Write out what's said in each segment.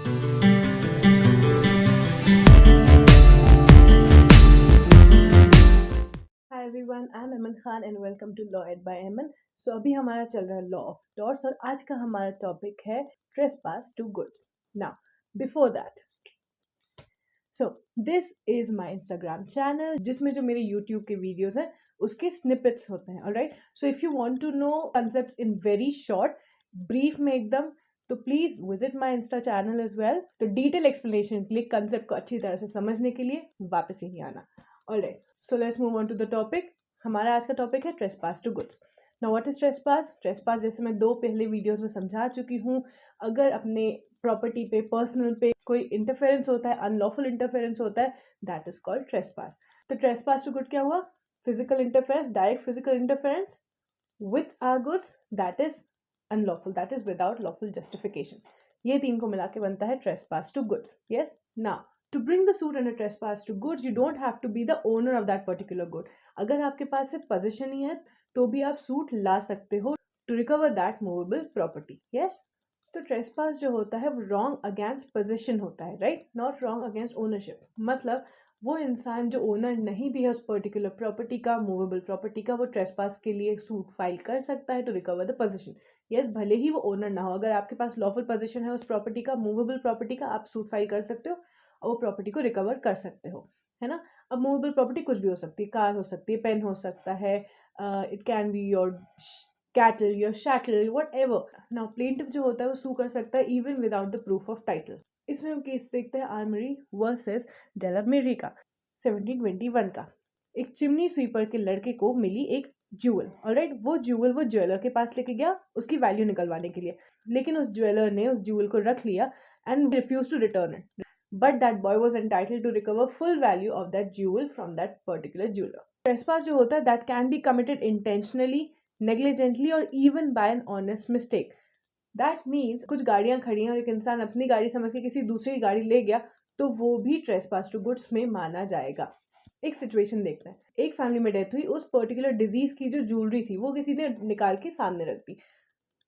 Hi everyone, I am Aman Khan and welcome to law aid by Aman. So अभी हमारा चल रहा है लॉ ऑफ टॉर्ट्स और आज का हमारा टॉपिक है trespass to goods. Now before that, so this is my Instagram channel जिसमें जो मेरे यूट्यूब के वीडियोस हैं उसके स्निपेट्स होते हैं। Alright, so if you want to know concepts in very short brief में एकदम, तो please visit my insta channel as well. तो डिटेल एक्सप्लेनेशन के लिए, कंसेप्ट को अच्छी तरह से समझने के लिए वापस यही आना। Alright, so let's move on to the topic. हमारा आज का टॉपिक है trespass to goods. Now what is trespass? Trespass जैसे मैं दो पहले वीडियोस में समझा चुकी हूँ, अगर अपने प्रॉपर्टी पे, पर्सनल पे कोई इंटरफेरेंस होता है, अनलॉफुल इंटरफेरेंस होता है, दैट इज कॉल्ड ट्रेसपास। तो ट्रेसपास टू गुड क्या हुआ? Physical interference, direct physical interference with our goods, that is unlawful, that is without lawful justification. ये तीन को मिला के बनता है trespass to goods. Yes, now to bring the suit under trespass to goods, you don't have to be the owner of that particular good. अगर आपके पास सिर्फ possession ही है तो भी आप सूट ला सकते हो to recover that movable property. Yes, तो ट्रेसपास जो होता है वो रॉन्ग अगेंस्ट पोजीशन होता है, right, not wrong against ownership. मतलब वो इंसान जो ओनर नहीं भी है उस पर्टिकुलर प्रॉपर्टी का, मूवेबल प्रॉपर्टी का, वो ट्रेसपास के लिए सूट फाइल कर सकता है to recover the position. Yes, भले ही वो ओनर ना हो, अगर आपके पास लॉफुल पोजीशन है उस प्रॉपर्टी का, मूवेबल प्रॉपर्टी का, आप सूट फाइल कर सकते हो और वो प्रॉपर्टी को रिकवर कर सकते हो, है ना। अब मूवेबल प्रॉपर्टी कुछ भी हो सकती है, कार हो सकती है, पेन हो सकता है, it can be your cattle, your chattel, whatever. Now plaintiff जो होता है वो सू कर सकता है even without the proof of title. इसमें हम केस देखते हैं आर्मरी वर्सेस डेलामेरी का, 1721 का। एक चिमनी स्वीपर के लड़के को मिली एक ज्वेल, ऑलराइट, वो ज्वेल वो ज्वेलर के पास लेके गया उसकी वैल्यू निकलवाने के लिए, लेकिन उस ज्वेलर ने उस ज्वेल को रख लिया and refuse to return it, but that boy was entitled to recover full value of that jewel from that particular jeweller. Trespass जो होता है that can be committed intentionally, negligently or even by an honest mistake. That means कुछ गाड़ियां खड़ी हैं और एक इंसान अपनी गाड़ी समझ के किसी दूसरी की गाड़ी ले गया तो वो भी ट्रेसपास टू गुड्स में माना जाएगा। एक सिचुएशन देखते हैं, एक फैमिली में डेथ हुई, उस पर्टिकुलर डिजीज की जो ज्वेलरी थी वो किसी ने निकाल के सामने रख दी।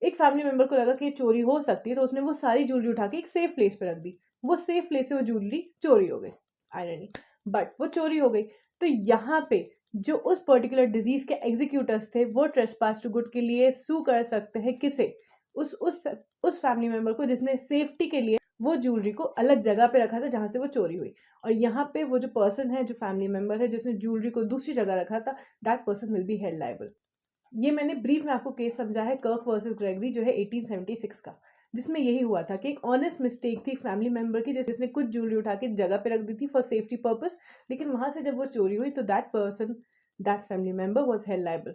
एक फैमिली मेंबर को लगा कि ये चोरी हो सकती है तो उसने वो सारी ज्वेलरी उठा के एक सेफ प्लेस पे रख दी। वो सेफ प्लेस से वो ज्वेलरी चोरी हो गई, आयरनी, बट वो चोरी हो गई। तो यहाँ पे जो उस पर्टिकुलर डिजीज के एग्जीक्यूटर्स थे वो ट्रेसपास टू गुड के लिए सू कर सकते हैं किसे? उस फैमिली मेंबर को जिसने सेफ्टी के लिए वो ज्वेलरी को अलग जगह पे रखा था जहां से वो चोरी हुई। और यहाँ पे वो जो पर्सन है, जो फैमिली मेंबर है जिसने ज्वेलरी को दूसरी जगह रखा था, that person will be held liable. ये मैंने ब्रीफ में आपको केस समझा है, कर्क वर्सेस ग्रेगरी, जो है 1876 का, जिसमें यही हुआ था कि एक ऑनेस्ट मिस्टेक थी फैमिली मेंबर की, जिसने कुछ ज्वेलरी उठा के जगह पे रख दी थी फॉर सेफ्टी पर्पस, लेकिन वहां से जब वो चोरी हुई तो that person, that family member was held liable.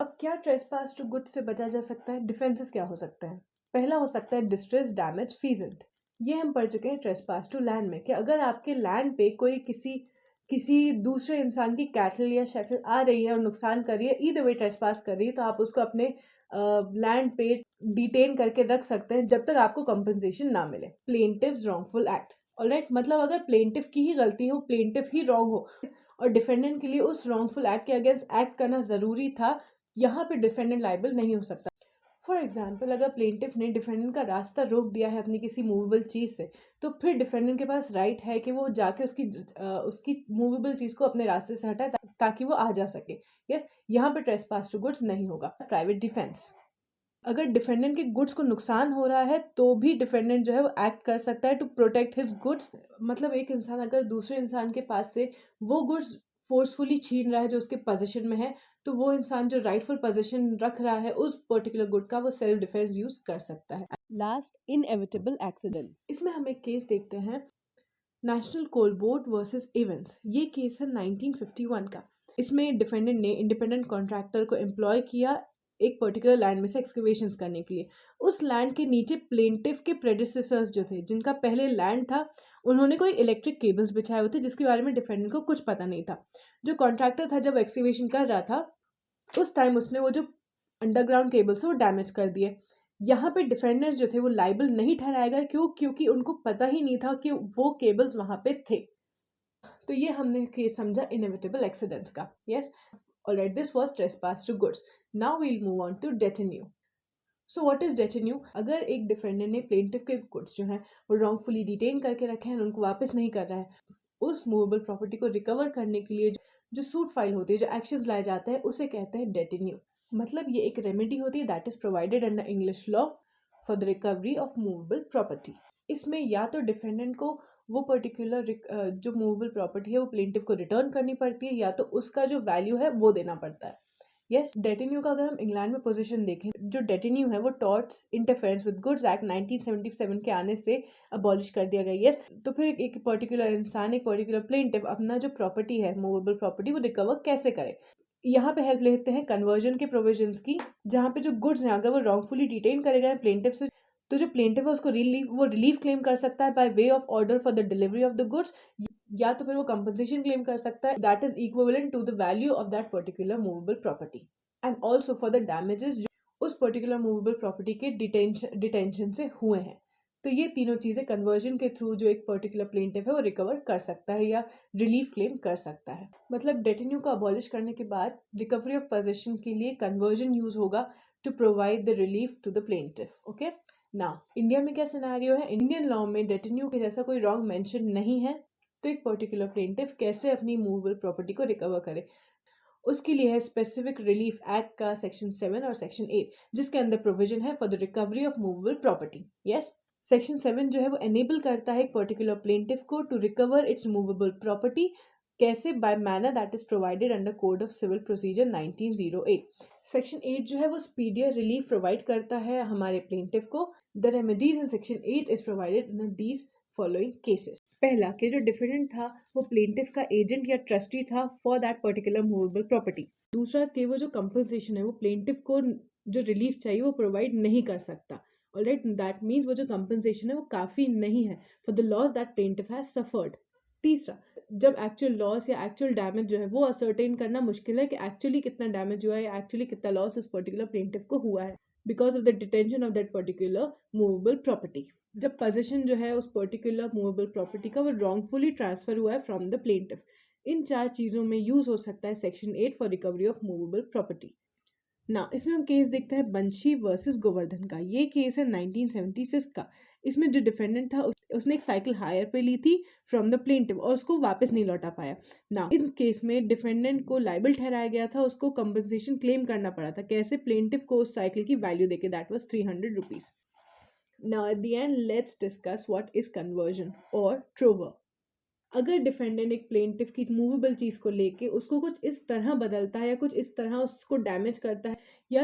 अब क्या ट्रेसपास टू गुड से बचा जा सकता है? डिफेंसेस क्या हो सकते हैं? पहला हो सकता है डिस्ट्रेस, डैमेज, फीजेंट। ये हम पढ़ चुके हैं ट्रेसपास टू लैंड में, कि अगर आपके लैंड पे कोई किसी किसी दूसरे इंसान की कैटल या शटल आ रही है और नुकसान कर रही है, ईदर वे ट्रेसपास कर रही है, तो आप उसको अपने लैंड पे डिटेन करके रख सकते हैं जब तक आपको कंपनसेशन ना मिले। प्लेंटिव्स रॉन्गफुल एक्ट, ऑलराइट, मतलब अगर प्लेंटिफ की ही गलती हो, प्लेंटिफ ही रॉन्ग हो और डिफेंडेंट के लिए उस रॉन्गफुल एक्ट के अगेंस्ट एक्ट करना जरूरी था, यहाँ पे डिफेंडेंट लाइबल नहीं हो सकता। फॉर एग्जाम्पल, अगर प्लेंटिफ ने डिफेंडेंट का रास्ता रोक दिया है अपनी किसी मूवेबल चीज से, तो फिर डिफेंडेंट के पास राइट है कि वो जाके उसकी मूवेबल चीज को अपने रास्ते से हटाए ताकि वो आ जा सके। यस, यहाँ पे ट्रेसपास टू गुड्स नहीं होगा। प्राइवेट डिफेंस, अगर डिफेंडेंट के गुड्स को नुकसान हो रहा है तो भी डिफेंडेंट जो है वो एक्ट कर सकता है टू प्रोटेक्ट हिज गुड्स। मतलब एक इंसान अगर दूसरे इंसान के पास से वो गुड्स फोर्सफुली छीन रहा है जो उसके पोजीशन में है, तो वो इंसान जो राइटफुल पोजीशन रख रहा है उस पर्टिकुलर गुड का, वो सेल्फ डिफेंस यूज कर सकता है। Last, inevitable accident. इसमें हम एक केस देखते हैं, national coal board versus events. ये केस है 1951 का। इसमें डिफेंडेंट ने इंडिपेंडेंट कॉन्ट्रैक्टर को एम्प्लॉय किया एक पर्टिकुलर लैंड में से एक्सकवेशंस करने के लिए। उस लैंड के नीचे प्लेंटिफ के प्रेडिसेसर्स जो थे, जिनका पहले लैंड था, उन्होंने कोई इलेक्ट्रिक केबल्स बिछाए हुए थे जिसके बारे में डिफेंडेंट को कुछ पता नहीं था। जो कॉन्ट्रैक्टर था जब एक्सकवेशन कर रहा था उस टाइम उसने वो जो अंडरग्राउंड केबल्स थे वो डैमेज कर दिए। यहाँ पे डिफेंडर्स जो थे वो लाइबल नहीं ठहराया गया, क्यों? क्योंकि उनको पता ही नहीं था कि वो केबल्स वहां पे थे। तो ये हमने केस समझा इनएविटेबल एक्सीडेंट्स का। Yes, alright, this was trespass to goods. Now we'll move on to detinue. So what is detinue? अगर एक डिफेंडेंट ने प्लेंटिफ के गुड्स जो हैं वो रॉन्गफुली डिटेन करके रखे हैं, उनको वापस नहीं कर रहा है, उस मूवेबल प्रॉपर्टी को रिकवर करने के लिए जो सूट फाइल होती है, जो एक्शंस लाए जाते हैं, उसे कहते हैं डेटेन्यू। मतलब ये एक रेमेडी होती है that is provided under English law for the recovery of movable property. इसमें या तो डिफेंडेंट को वो पर्टिकुलर जो मूवेबल प्रॉपर्टी है वो प्लेंटिफ को रिटर्न करनी पड़ती है, या तो उसका जो वैल्यू है वो देना पड़ता है। यस, डेटेन्यू का अगर हम इंग्लैंड में पोजीशन देखें, जो डेटेन्यू है वो torts interference with goods act 1977 के आने से अबॉलिश कर दिया गया। यस, तो फिर एक पर्टिकुलर इंसान, एक पर्टिकुलर प्लेंटिफ अपना जो प्रॉपर्टी है, मूवेबल प्रॉपर्टी, वो रिकवर कैसे करे। यहाँ पे हेल्प लेते हैं कन्वर्जन के प्रोविजंस की, जहाँ पे जो गुड्स हैं अगर वो रॉन्गफुली डिटेन करे गए प्लेंटिफ से, तो जो प्लेंटिफ है उसको रिलीफ क्लेम कर सकता है by way of order for the delivery of the goods, या तो फिर वो कंपनसेशन क्लेम कर सकता है that is equivalent to the value of that particular movable property, and also for the damages जो उस पर्टिकुलर मूवेबल प्रॉपर्टी के डिटेंशन से हुए हैं। तो ये तीनों चीजें कन्वर्जन के थ्रू जो एक पर्टिकुलर प्लेंटिफ है वो रिकवर कर सकता है या रिलीफ क्लेम कर सकता है। मतलब डेटेन्यू को अबॉलिश करने के बाद रिकवरी ऑफ पोजेशन के लिए कन्वर्जन यूज होगा to provide the relief to the plaintiff. Okay, now India में क्या सिनेरियो है? इंडियन लॉ में डेटेन्यू के जैसा कोई रॉन्ग मेंशन नहीं है, तो एक पर्टिकुलर प्लेंटिफ कैसे अपनी मूवेबल प्रॉपर्टी को रिकवर करे, उसके लिए है स्पेसिफिक रिलीफ एक्ट का सेक्शन 7 और सेक्शन 8, जिसके अंदर प्रोविजन है for the recovery of movable property. Yes, section 7 जो है वो एनेबल करता है एक पर्टिकुलर प्लेंटिफ को to recover its movable property, कैसे? By manner that is provided under code of civil procedure 1908। Section 8 जो है वो स्पीडियर रिलीफ प्रोवाइड करता है हमारे प्लेंटिफ को। The remedies in section 8 is provided in these following cases. पहला, कि जो डिफेंडेंट था वो प्लेंटिफ का एजेंट या ट्रस्टी था for that particular movable property. दूसरा, कि वो जो कंपनसेशन है वो प्लेंटिफ को जो रिलीफ चाहिए वो प्रोवाइड नहीं कर सकता। ऑलराइट, दैट मीन्स वो जो कंपनसेशन है वो काफ़ी नहीं है for the loss that plaintiff has suffered. तीसरा, जब एक्चुअल लॉस या एक्चुअल डैमेज जो है वो असर्टेन करना मुश्किल है कि एक्चुअली कितना डैमेज हुआ है या एक्चुअली कितना लॉस उस पर्टिकुलर प्लेंटिफ को हुआ है because of the detention of that particular movable property. जब पोजीशन जो है उस पर्टिकुलर मूवेबल प्रॉपर्टी का वो रॉन्गफुली ट्रांसफर हुआ है फ्रॉम द प्लेंटिफ। इन चार चीज़ों में यूज हो सकता है section 8 for recovery of movable property. ना इसमें हम केस देखते हैं बंशी वर्सेस गोवर्धन का। ये केस है 1976 का। इसमें जो डिफेंडेंट था उसने एक साइकिल हायर पे ली थी फ्रॉम द प्लेंटिफ और उसको वापस नहीं लौटा पाया। ना इस केस में डिफेंडेंट को लाइबल ठहराया गया था, उसको कंपनसेशन क्लेम करना पड़ा था। कैसे? प्लेंटिफ को उस साइकिल की वैल्यू देके, that was 300 rupees. Now at the end, let's discuss what is conversion or trover. अगर डिफेंडेंट एक प्लेंटिफ की मूवेबल चीज़ को लेके उसको कुछ इस तरह बदलता है या कुछ इस तरह उसको डैमेज करता है या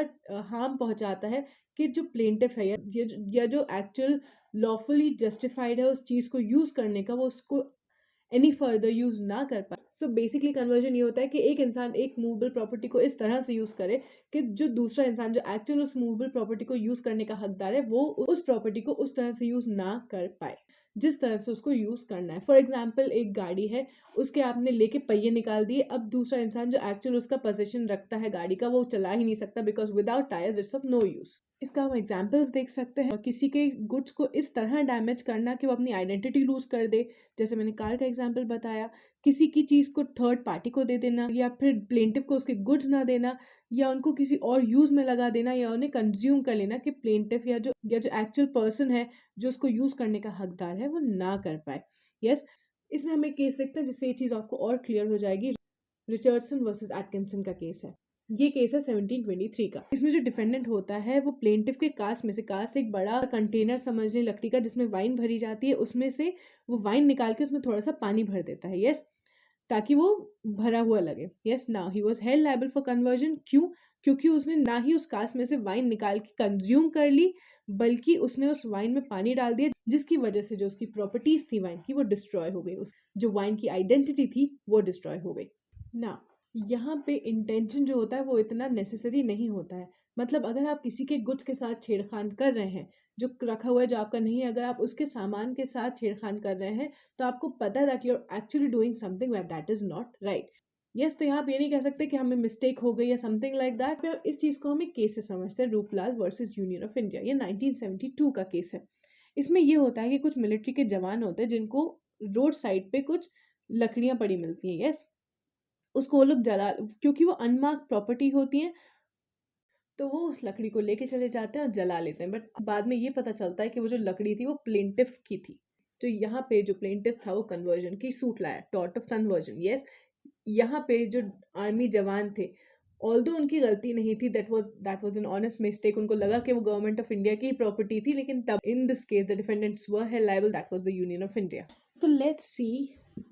हार्म पहुंचाता है कि जो प्लेंटिफ है या जो एक्चुअल लॉफुली जस्टिफाइड है उस चीज़ को यूज़ करने का, वो उसको एनी फर्दर यूज ना कर पाए। सो बेसिकली कन्वर्जन ये होता है कि एक इंसान एक मूवेबल प्रॉपर्टी को इस तरह से यूज करे कि जो दूसरा इंसान जो एक्चुअल उस मूवेबल प्रॉपर्टी को यूज करने का हकदार है वो उस प्रॉपर्टी को उस तरह से यूज ना कर पाए जिस तरह से उसको यूज करना है। फॉर एग्जाम्पल, एक गाड़ी है, उसके आपने लेके पहिए निकाल दिए, अब दूसरा इंसान जो एक्चुअल उसका पोजीशन रखता है गाड़ी का वो चला ही नहीं सकता because without tyres it's of no use. इसका हम एग्जाम्पल्स देख सकते हैं। किसी के गुड्स को इस तरह डैमेज करना कि वो अपनी आइडेंटिटी लूज कर दे, जैसे मैंने कार का एग्जाम्पल बताया। किसी की चीज़ को थर्ड पार्टी को दे देना, या फिर प्लेंटिफ को उसके गुड्स ना देना, या उनको किसी और यूज में लगा देना, या उन्हें कंज्यूम कर लेना कि प्लेंटिफ या जो एक्चुअल पर्सन है जो उसको यूज करने का हकदार है वो ना कर पाए। यस, इसमें हम एक केस देखते हैं जिससे ये चीज़ आपको और क्लियर हो जाएगी। रिचर्डसन वर्सेस एटकिंसन का केस है। ये केस है 1723 का। इसमें जो डिफेंडेंट होता है वो प्लेंटिफ के कास्ट में से, कास्ट एक बड़ा कंटेनर समझ लें लकड़ी का जिसमें वाइन भरी जाती है, उसमें से वो वाइन निकाल के उसमें थोड़ा सा पानी भर देता है। यस, ताकि वो भरा हुआ लगे। Yes, now he was held liable for conversion. क्यों? क्योंकि उसने ना ही उस कास्ट में से वाइन निकाल के कंज्यूम कर ली, बल्कि उसने उस वाइन में पानी डाल दिया, जिसकी वजह से जो उसकी प्रॉपर्टीज थी वाइन की वो डिस्ट्रॉय हो गई, उस जो वाइन की आइडेंटिटी थी वो डिस्ट्रॉय हो गई ना। यहाँ पे इंटेंशन जो होता है वो इतना नेसेसरी नहीं होता है। मतलब अगर आप किसी के गुड्स के साथ छेड़खान कर रहे हैं, जो रखा हुआ है जो आपका नहीं है, अगर आप उसके सामान के साथ छेड़खान कर रहे हैं तो आपको पता है that you are actually doing something that is not right. Yes, तो यहाँ आप ये नहीं कह सकते कि हमें मिस्टेक हो गई या समथिंग लाइक दैट। इस चीज़ को हम एक केस से समझते हैं, Ruplal versus union of India. ये 1972 का केस है। इसमें ये होता है कि कुछ मिलिट्री के जवान होते हैं जिनको रोड साइड पे कुछ लकड़ियाँ पड़ी मिलती हैं। यस, उसको वो लोग जला, क्योंकि वो अनमार्क प्रॉपर्टी होती है, तो वो उस लकड़ी को लेके चले जाते हैं और जला लेते हैं, बट बाद में ये पता चलता है कि वो जो लकड़ी थी वो प्लेंटिफ की थी। तो यहाँ पे जो प्लेंटिफ था वो कन्वर्जन की सूट लाया, टॉर्ट ऑफ कन्वर्जन। यस, यहाँ पे जो आर्मी जवान थे, ऑल्दो उनकी गलती नहीं थी, that was an honest mistake, उनको लगा कि वो गवर्नमेंट ऑफ इंडिया की प्रॉपर्टी थी, लेकिन तब in this case the defendants were held liable, that was the union of India. तो लेट्स सी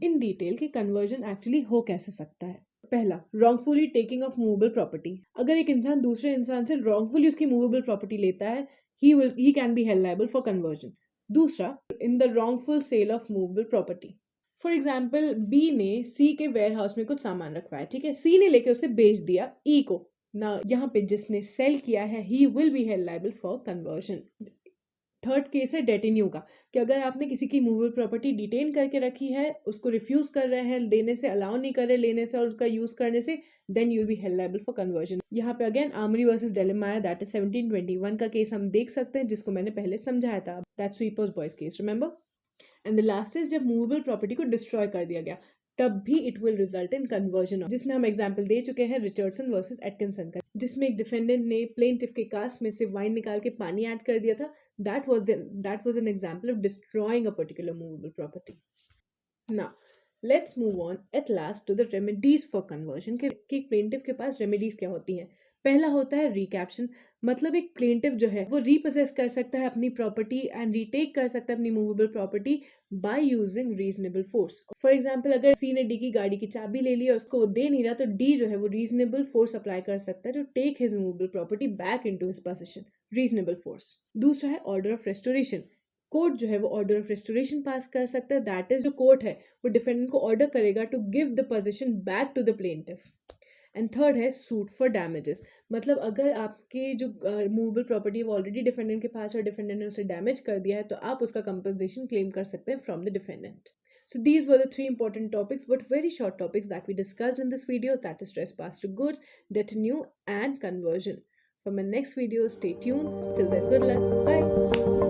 इन डिटेल कि कन्वर्जन एक्चुअली हो कैसे सकता है। पहला, wrongfully taking of movable property। अगर एक इंसान दूसरे इंसान से wrongfully उसकी movable property लेता है, he can be held liable for conversion। दूसरा, in the wrongful sale of movable property। For example, B ने सी के वेयर हाउस में कुछ सामान रखवाया, ठीक है, सी ने लेके उसे बेच दिया ई को ना। यहाँ पे जिसने सेल किया है he will be held liable for conversion. Third case है डेटिन्यू का, कि अगर आपने किसी की मूवेबल प्रॉपर्टी डिटेन करके रखी है, उसको रिफ्यूज कर रहे हैं देने से, अलाउ नहीं कर रहे लेने से और उसका यूज करने से, then you will be held liable for conversion. यहाँ पे अगेन आर्मरी वर्सेस डेलेमा है, दैट इज 1721 का केस हम देख सकते हैं, जिसको मैंने पहले समझाया था, that sweepers boys case, remember. And the last is जब मूवेबल प्रॉपर्टी को डिस्ट्रॉय कर दिया गया, तब भी it will result in conversion, जिसमें हम एग्जांपल दे चुके हैं रिचर्डसन वर्सेस एटकिंसन का, जिसमें एक डिफेंडेंट ने प्लेंटिफ के कास्ट में से वाइन निकाल के पानी ऐड कर दिया था। That was an example of destroying a particular movable property. Now let's move on at last to the remedies for conversion, कि प्लेंटिफ के पास रेमेडीज क्या होती हैं। पहला होता है रिकैप्शन, मतलब एक प्लेंटिफ जो है वो रीपोसेस कर सकता है अपनी प्रॉपर्टी एंड रीटेक कर सकता है अपनी movable property by using reasonable force. For example, अगर सी ने डी की गाड़ी की चाबी ले ली और उसको वो दे नहीं रहा, तो डी जो है वो रीजनेबल फोर्स अप्लाई कर सकता है to take his movable property back into his position, reasonable force. दूसरा है ऑर्डर ऑफ रेस्टोरेशन, कोर्ट जो है वो ऑर्डर ऑफ रेस्टोरेशन पास कर सकता है, दैट इज जो कोर्ट है वो डिफेंडेंट को ऑर्डर करेगा to give the position back to the plaintiff. And third है सूट फॉर डैमेजेस, मतलब अगर आपकी जो मूवेबल प्रॉपर्टी वो ऑलरेडी डिफेंडेंट के पास और डिफेंडेंट ने उसे डैमेज कर दिया है, तो आप उसका कंपनसेशन क्लेम कर सकते हैं from the defendant. So these were the three important topics, but very short topics that we discussed in this video, that is trespass to goods, detinue, and conversion. For my next video, stay tuned. Till then, good luck. Bye.